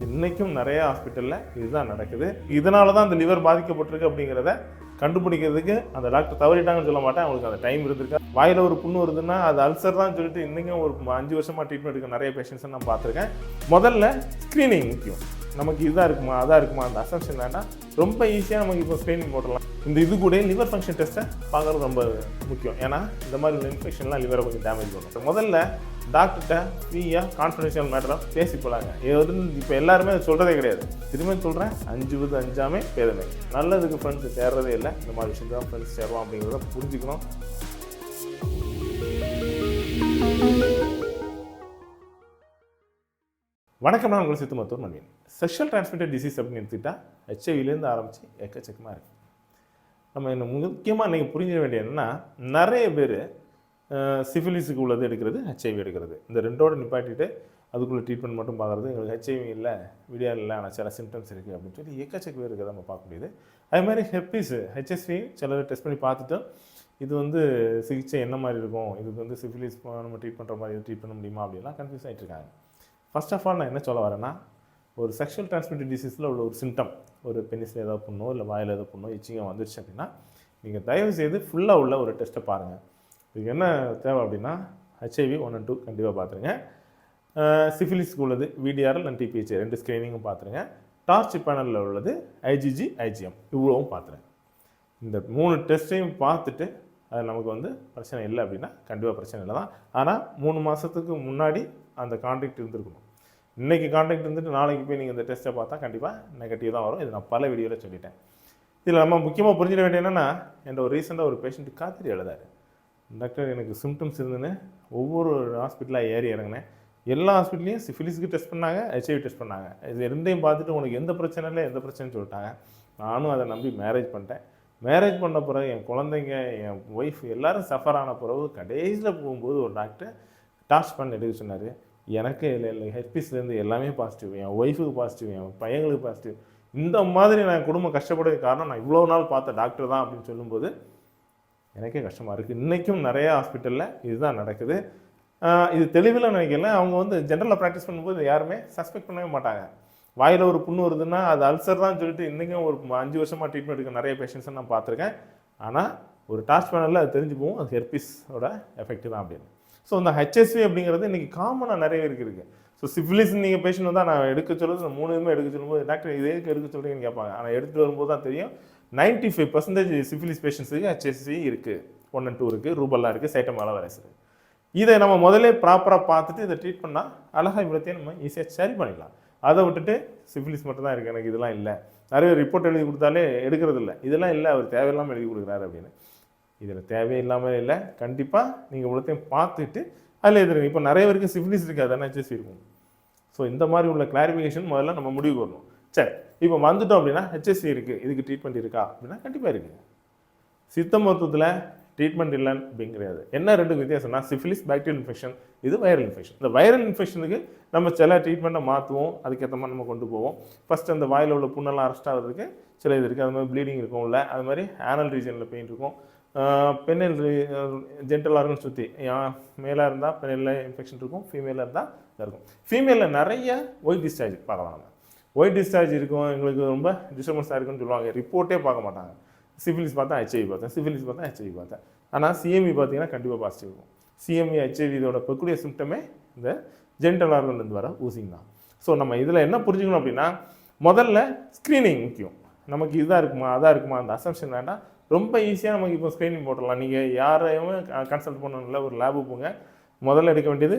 இன்றைக்கும் நிறைய ஹாஸ்பிட்டலில் இதுதான் நடக்குது. இதனால தான் அந்த லிவர் பாதிக்கப்பட்டிருக்கு அப்படிங்கிறத கண்டுபிடிக்கிறதுக்கு அந்த டாக்டர் தவறிட்டாங்கன்னு சொல்ல மாட்டேன். அவங்களுக்கு அந்த டைம் இருந்திருக்கா. வாயில் ஒரு புண்ணு வருதுன்னா அது அல்சர் தான் சொல்லிட்டு இன்றைக்கும் ஒரு 5 வருஷமாக ட்ரீட்மெண்ட் எடுக்க நிறைய பேஷண்ட்ஸை நான் பார்த்துருக்கேன். முதல்ல ஸ்க்ரீனிங் முக்கியம். நமக்கு இதாக இருக்குமா அதாக இருக்குமா அந்த அசம்ஷன் வேண்டாம். ரொம்ப ஈஸியாக நமக்கு இப்போ ஸ்க்ரீனிங் போடலாம். இந்த இது கூட லிவர் ஃபங்க்ஷன் டெஸ்ட்டை பார்க்குறது ரொம்ப முக்கியம். ஏன்னா இந்த மாதிரி உள்ள இன்ஃபெக்ஷன்லாம் லிவரை கொஞ்சம் டேமேஜ் பண்ணும். முதல்ல டாக்டர்கிட்ட ஃப்ரீயாக கான்ஃபிடென்ஷியல் மேட்டராக பேசி போகலாங்க. இது இப்போ எல்லாருமே அதை சொல்கிறதே கிடையாது. திரும்ப சொல்கிறேன், 5 அஞ்சாமே பேதமே. நல்லதுக்கு ஃப்ரெண்ட்ஸ் சேர்றதே இல்லை. இந்த மாதிரி விஷயத்தை தான் ஃப்ரெண்ட்ஸ் சேருவோம் அப்படிங்கிறத புரிஞ்சுக்கணும். வணக்கம், நான் உங்கள் சித்து மருத்துவர் மணியன். செக்ஷுவல் டிரான்ஸ்மிட்டட் டிசீஸ் அப்படின்னு எடுத்துக்கிட்டால் ஹெச்ஐவிலேருந்து ஆரம்பித்து எக்கச்சக்கமாக இருக்குது. நம்ம இன்னும் முக்கியமாக இன்றைக்கி புரிஞ்சிட வேண்டிய என்னென்னா, நிறைய பேர் சிஃபிலிஸுக்கு உள்ளது எடுக்கிறது, ஹெச்ஐவி எடுக்கிறது. இந்த ரெண்டோடு நிப்பாட்டிட்டு அதுக்குள்ளே ட்ரீட்மெண்ட் மட்டும் பார்க்குறது. எங்களுக்கு ஹெச்ஐவி இல்லை, வீடியோ இல்லை, ஆனால் சில சிம்டம்ஸ் இருக்குது அப்படின்னு சொல்லி எக்கச்சக்க பேர் இருக்கிறத நம்ம பார்க்க முடியுது. அதேமாதிரி ஹெர்பீஸ், ஹெச்எஸ்வி சிலர் டெஸ்ட் பண்ணி பார்த்துட்டு இது சிகிச்சை என்ன மாதிரி இருக்கும், இதுக்கு சிஃபிலிஸ் நம்ம ட்ரீட் பண்ணுற மாதிரி ட்ரீட் பண்ண முடியுமா அப்படின்லாம் கன்ஃபியூஸ் ஆகிட்டு இருக்காங்க. ஃபர்ஸ்ட் ஆஃப் ஆல் நான் என்ன சொல்ல வரேன்னா, ஒரு செக்ஷுவல் டிரான்ஸ்மிட்டட் டிசீஸில் உள்ள ஒரு சிம்டம், ஒரு பெனிஸில் ஏதாவது புண்ணோ இல்லை வாயில் ஏதாவது புண்ணோ இச்சிங்காக வந்துருச்சு அப்படின்னா நீங்கள் தயவு செய்து ஃபுல்லாக உள்ள ஒரு டெஸ்ட்டை பாருங்கள். இதுக்கு என்ன தேவை அப்படின்னா, ஹெச்ஐவி 1 and 2 கண்டிப்பாக பார்த்துருங்க. சிஃபிலிஸ்க்கு உள்ளது விடிஆர்எல் அண்ட் டிபிஹெச் 2 ஸ்க்ரீனிங்கும் பார்த்துருங்க. டார்ச் பேனலில் உள்ளது ஐஜிஜி, ஐஜிஎம் இவ்வளவும் பார்த்துருங்க. இந்த 3 டெஸ்ட்டையும் பார்த்துட்டு அது நமக்கு பிரச்சனை இல்லை அப்படின்னா கண்டிப்பாக பிரச்சனை இல்லை தான். ஆனால் 3 மாதத்துக்கு முன்னாடி அந்த கான்டாக்ட் இருந்திருக்கணும். இன்றைக்கி கான்டாக்ட் இருந்துட்டு நாளைக்கு போய் நீங்கள் இந்த டெஸ்ட்டை பார்த்தா கண்டிப்பாக நெகட்டிவ் தான் வரும். இது நான் பல வீடியோவில் சொல்லிட்டேன். இதில் நம்ம முக்கியமாக புரிஞ்சிட வேண்டிய என்னென்னா, என்கிட்ட ஒரு ரீசெண்டாக ஒரு பேஷண்ட்டு காத்திரி எழுதாரு. டாக்டர், எனக்கு சிம்டம்ஸ் இருந்துன்னு ஒவ்வொரு ஹாஸ்பிட்டலாக ஏறி இறங்கினேன். எல்லா ஹாஸ்பிட்டலையும் சிஃபிலிஸ்க்கு டெஸ்ட் பண்ணாங்க, ஹெச்ஐவி டெஸ்ட் பண்ணாங்க. இது ரெண்டையும் பார்த்துட்டு உனக்கு எந்த பிரச்சனை இல்லை, எந்த பிரச்சனைன்னு சொல்லிட்டாங்க. நானும் அதை நம்பி மேரேஜ் பண்ணிட்டேன். மேரேஜ் பண்ண பிறகு என் குழந்தைங்க, என் ஒய்ஃப் எல்லோரும் சஃபர் ஆன பிறகு கடைசியில் போகும்போது ஒரு டாக்டர் டார்ச் பண்ண எடுக்க சொன்னார். எனக்கு இல்லை ஹெர்பீஸ்லேருந்து எல்லாமே பாசிட்டிவ், என் ஒய்ஃபுக்கு பாசிட்டிவ், என் பையங்களுக்கு பாசிட்டிவ். இந்த மாதிரி நான் குடும்பம் கஷ்டப்படுறதுக்கு காரணம் நான் இவ்வளோ நாள் பார்த்த டாக்டர் தான் அப்படின்னு சொல்லும்போது எனக்கே கஷ்டமாக இருக்குது. இன்றைக்கும் நிறைய ஹாஸ்பிட்டலில் இதுதான் நடக்குது. இது தெளிவில் நினைக்கல. அவங்க ஜென்ரலாக ப்ராக்டிஸ் பண்ணும்போது யாருமே சஸ்பெக்ட் பண்ணவே மாட்டாங்க. வாயில் ஒரு புண்ணு வருதுன்னா அது அல்சர் தான் சொல்லிட்டு இன்றைக்கும் ஒரு 5 வருஷமாக ட்ரீட்மெண்ட் எடுக்க நிறைய பேஷண்ட்ஸை நான் பார்த்துருக்கேன். ஆனால் ஒரு டார்ச் பேனலில் அது தெரிஞ்சு போகும், அது ஹெர்பீஸோட எஃபெக்ட் தான் அப்படின்னு. ஸோ இந்த ஹெச்எஸ்வி அப்படிங்கிறது இன்றைக்கி காமனாக நிறைய இருக்குது. ஸோ சிஃபிலிஸ் நீங்கள் பேஷண்ட் தான் நான் எடுக்க சொல்லுறது, நான் 3 எடுக்க சொல்லும்போது டாக்டர் இது எதுக்கு எடுக்க சொல்கிறீங்கன்னு கேட்பாங்க. ஆனால் எடுத்துகிட்டு வரும்போது தான் தெரியும் 95% சிஃபிலிஸ் பேஷண்ட்ஸுக்கு ஹெச்எஸ்வி இருக்குது, 1 and 2 இருக்குது, ரூபல்லா இருக்குது, சைட்டோமெகா வைரஸ் இருக்குது. இதை நம்ம முதல்ல ப்ராப்பராக பார்த்துட்டு இதை ட்ரீட் பண்ணால் அழகாக இவ்வளோத்தையும் நம்ம ஈஸியாக சரி பண்ணிடலாம். அதை விட்டுட்டு சிஃபிலிஸ் மட்டும் தான் இருக்குது, எனக்கு இதெல்லாம் இல்லை, நிறைய ரிப்போர்ட் எழுதி கொடுத்தாலே எடுக்கிறது இல்லை, இதெல்லாம் இல்லை, அவர் தேவையில்லாமல் எழுதி கொடுக்குறாரு அப்படின்னு. இதில் தேவையில்லாமல் இல்லை. கண்டிப்பாக நீங்கள் இவ்வளோத்தையும் பார்த்துட்டு அதில் எதிர்க்கு. இப்போ நிறைய பேருக்கு சிஃபிலிஸ் இருக்குது, அதானே ஹெச்எஸ்வி இருக்கும். ஸோ இந்த மாதிரி உள்ள கிளாரிஃபிகேஷன் முதல்ல நம்ம முடிவுக்கு வரணும். சரி, இப்போ வந்துட்டோம் அப்படின்னா ஹெச்எஸ்வி இருக்குது, இதுக்கு ட்ரீட்மெண்ட் இருக்கா அப்படின்னா கண்டிப்பாக இருக்குது. சித்த மருத்துவத்தில் ட்ரீட்மெண்ட் இல்லைன்னு அப்படின்னு கிடையாது. என்ன 2 வித்தியாசம்னா, சிஃபிலிஸ் பாக்டீரியல் இன்ஃபெக்ஷன், இது வைரல் இன்ஃபெக்ஷன். இந்த வைரல் இன்ஃபெக்ஷனுக்கு நம்ம சில ட்ரீட்மெண்ட்டை மாற்றுவோம், அதுக்கேற்ற மாதிரி நம்ம கொண்டு போவோம். ஃபஸ்ட்டு அந்த வாயில் உள்ள புண்ணெல்லாம் அரெஸ்ட் ஆகிறதுக்கு சில இது இருக்குது. அது மாதிரி ப்ளீடிங் இருக்கும் இல்லை, அது மாதிரி ஆனல் ரீஜனில் பெயின் இருக்கும். பெண்ணில் ஜென்டல் ஆர்கன் சுற்றி மேலாக இருந்தால் பெண்ணில் இன்ஃபெக்ஷன் இருக்கும், ஃபீமேலாக இருந்தால் இதாக இருக்கும். ஃபீமேலில் நிறைய ஒயிட் டிஸ்சார்ஜ் பார்க்கலாம். நம்ம ஒயிட் டிஸ்சார்ஜ் இருக்கும், எங்களுக்கு ரொம்ப டிஸ்டர்பன்ஸாக இருக்குன்னு சொல்லுவாங்க. ரிப்போர்ட்டே பார்க்க மாட்டாங்க. சிஃபிலிஸ் பார்த்தா ஹெச்ஐவி பார்த்தேன், சிஃபிலிஸ் பார்த்தா ஹெச்ஐவி பார்த்தேன். ஆனால் சிஎம்இ பார்த்தீங்கன்னா கண்டிப்பாக பாசிட்டிவ் இருக்கும். சிஎம்இ ஹெச்ஐவி இதோட பெக்குலியர் சிம்டமே இந்த ஜென்டல் ஆர்கன்லேருந்து வர ஊசிங் தான். ஸோ நம்ம இதில் என்ன புரிஞ்சுக்கணும் அப்படின்னா, முதல்ல ஸ்க்ரீனிங் முக்கியம். நமக்கு இதாக இருக்குமா அதாக இருக்குமா அந்த அசம்ஷன் வேண்டாம். ரொம்ப ஈஸியாக நமக்கு இப்போ ஸ்க்ரீனிங் போட்டுடலாம். நீங்கள் யாரையும் கன்சல்ட் பண்ணணும்ல, ஒரு லேபு போங்க. முதல்ல எடுக்க வேண்டியது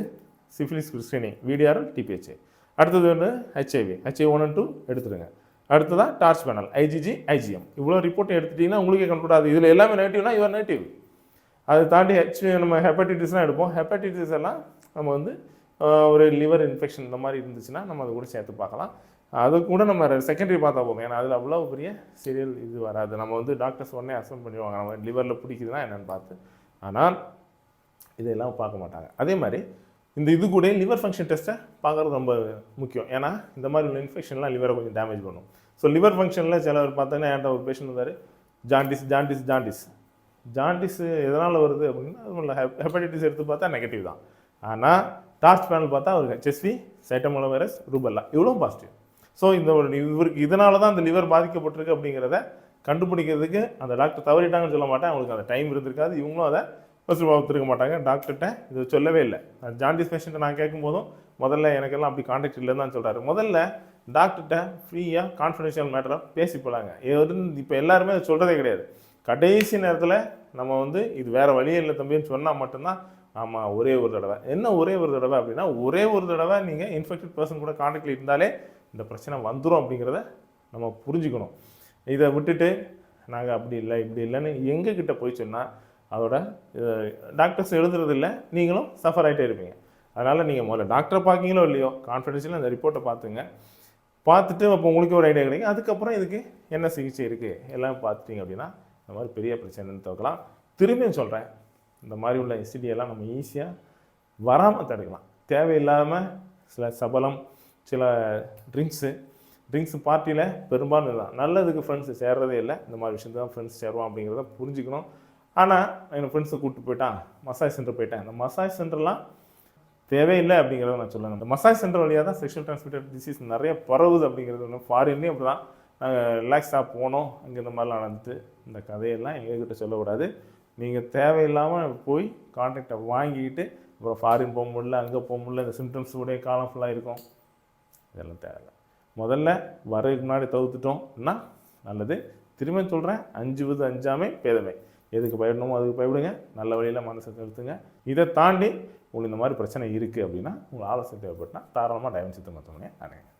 சிஃபிலிஸ் ஸ்க்ரீனிங், விடிஆர்எல், டிபிஹெச். அடுத்தது ஹெச்ஐவி 1 and 2 எடுத்துடுங்க. அடுத்ததான் டார்ச் பேனல், ஐஜிஜி, ஐஜிஎம். இவ்வளோ ரிப்போர்ட்டை எடுத்துட்டிங்கன்னா உங்களுக்கே கண்டுபிடாது. இதில் எல்லாமே நெகட்டிவ்னா இவர் நெகட்டிவ். அதை தாண்டி நம்ம ஹெப்படைட்டிஸ்லாம் எடுப்போம். ஹெப்படைட்டிஸ் எல்லாம் நம்ம ஒரு லிவர் இன்ஃபெக்ஷன் இந்த மாதிரி இருந்துச்சுன்னா நம்ம அதை கூட சேர்த்து பார்க்கலாம். அது கூட நம்ம செகண்டரி பார்த்தா போகும். ஏன்னா அதில் அவ்வளோ பெரிய சீரியல் இது வராது. நம்ம டாக்டர்ஸ் உடனே அசெப்ட் பண்ணிடுவாங்க, நம்ம லிவரில் பிடிக்குதுன்னா என்னென்னு பார்த்து. ஆனால் இதெல்லாம் பார்க்க மாட்டாங்க. அதே மாதிரி இந்த இது கூட லிவர் ஃபங்க்ஷன் டெஸ்ட்டை பார்க்குறது ரொம்ப முக்கியம். ஏன்னா இந்த மாதிரி உள்ள இன்ஃபெக்ஷன்லாம் லிவரை கொஞ்சம் டேமேஜ் பண்ணும். ஸோ லிவர் ஃபங்க்ஷனில் சிலவர் பார்த்தோன்னா என்கிட்ட ஒரு பேஷண்ட் வந்தார், ஜாண்டிஸ் எதனால் வருது அப்படின்னா, அது ஹெப்படைட்டிஸ் எடுத்து பார்த்தா நெகட்டிவ் தான். ஆனால் டார்ச் பேனல் பார்த்தா அவருக்கு ஹெச்எஸ்வி, சைட்டோமெகா வைரஸ், ரூபல்லா இவ்வளோ பாசிட்டிவ். ஸோ இந்த ஒரு இவருக்கு இதனால தான் அந்த லிவர் பாதிக்கப்பட்டிருக்கு அப்படிங்கிறத கண்டுபிடிக்கிறதுக்கு அந்த டாக்டர் தவறிட்டாங்கன்னு சொல்ல மாட்டேன், அவங்களுக்கு அந்த டைம் இருந்திருக்காது, இவங்களும் அதை ஃபஸ்ட்டு பார்த்துருக்க மாட்டாங்க. டாக்டர்கிட்ட இது சொல்லவே இல்லை. ஜாண்டிஸ் பேஷண்ட்டை நான் கேட்கும்போதும் முதல்ல எனக்கெல்லாம் அப்படி கான்டாக்ட் இல்லைன்னு தான் சொல்கிறாரு. முதல்ல டாக்டர்கிட்ட ஃப்ரீயாக கான்ஃபிடென்ஷியல் மேட்டராக பேசி போகலாங்க. இப்போ எல்லாருமே அதை சொல்கிறதே கிடையாது. கடைசி நேரத்தில் நம்ம வந்து இது வேறு வழியே இல்லை தம்பின்னு சொன்னால் மட்டும்தான் ஆமாம் ஒரே ஒரு தடவை. என்ன ஒரே ஒரு தடவை அப்படின்னா, ஒரே ஒரு தடவை நீங்கள் இன்ஃபெக்டட் பர்சன் கூட கான்டாக்டில் இருந்தாலே இந்த பிரச்சனை வந்துடும் அப்படிங்கிறத நம்ம புரிஞ்சுக்கணும். இதை விட்டுட்டு நாங்கள் அப்படி இல்லை இப்படி இல்லைன்னு எங்ககிட்ட போய் சொன்னால் அதோட டாக்டர்ஸ் எழுதுறது இல்லை, நீங்களும் சஃபர் ஆகிட்டே இருப்பீங்க. அதனால் நீங்கள் முதல்ல டாக்டரை பார்க்கிங்களோ இல்லையோ கான்ஃபிடென்ஷியலாக அந்த ரிப்போர்ட்டை பார்த்துங்க. பார்த்துட்டு அப்போ உங்களுக்கு ஒரு ஐடியா கிடைக்கும். அதுக்கப்புறம் இதுக்கு என்ன சிகிச்சை இருக்குது எல்லாம் பார்த்துட்டிங்க அப்படின்னா இந்த மாதிரி பெரிய பிரச்சனைன்னு தவிர்க்கலாம். திரும்பியும் சொல்கிறேன், இந்த மாதிரி உள்ள எஸ்டிடியெல்லாம் நம்ம ஈஸியாக வராமல் தடுக்கலாம். தேவையில்லாமல் சில சபலம், சில ட்ரிங்க்ஸு பார்ட்டியில் பெரும்பாலும் தான் நல்லதுக்கு ஃப்ரெண்ட்ஸு சேர்றதே இல்லை. இந்த மாதிரி விஷயத்தை தான் ஃப்ரெண்ட்ஸ் சேருவோம் அப்படிங்கிறத புரிஞ்சுக்கணும். ஆனால் எங்கள் ஃப்ரெண்ட்ஸை கூப்பிட்டு போயிட்டான், மசாஜ் சென்டர் போயிட்டேன். இந்த மசாஜ் சென்டர்லாம் தேவையில்லை அப்படிங்கிறத நான் சொல்லணும். இந்த மசாஜ் சென்டர் வழியாக தான் செக்ஷுவல் டிரான்ஸ்மிட்டட் டிசீஸ் நிறைய பரவுது அப்படிங்கிறது ஒன்று. ஃபாரின்லேயும் அப்படி தான். நாங்கள் ரிலாக்ஸாக போனோம், அங்கே இந்த மாதிரிலாம் நடந்துட்டு இந்த கதையெல்லாம் எங்ககிட்ட சொல்லக்கூடாது. நீங்கள் தேவையில்லாமல் போய் கான்டாக்டை வாங்கிக்கிட்டு அப்புறம் ஃபாரின் போக முடியல, அங்கே போக முடியல, இந்த சிம்டம்ஸ் உடைய காலம் ஃபுல்லாக இருக்கும். இதெல்லாம் தேவையில்லை. முதல்ல வரதுக்கு முன்னாடி தவிர்த்துட்டோம்னா நல்லது. திரும்ப சொல்கிறேன், அஞ்சுவது அஞ்சாமை பேதமை. எதுக்கு பயப்படணுமோ அதுக்கு பயப்படுங்க, நல்ல வழியில் மனசை நிறுத்துங்க. இதை தாண்டி உங்களுக்கு இந்த மாதிரி பிரச்சனை இருக்குது அப்படின்னா உங்களுக்கு ஆலோசனை தேவைப்பட்டால் தாராளமாக டைவன் சித்த மருத்துவமனையை அணுகுங்க.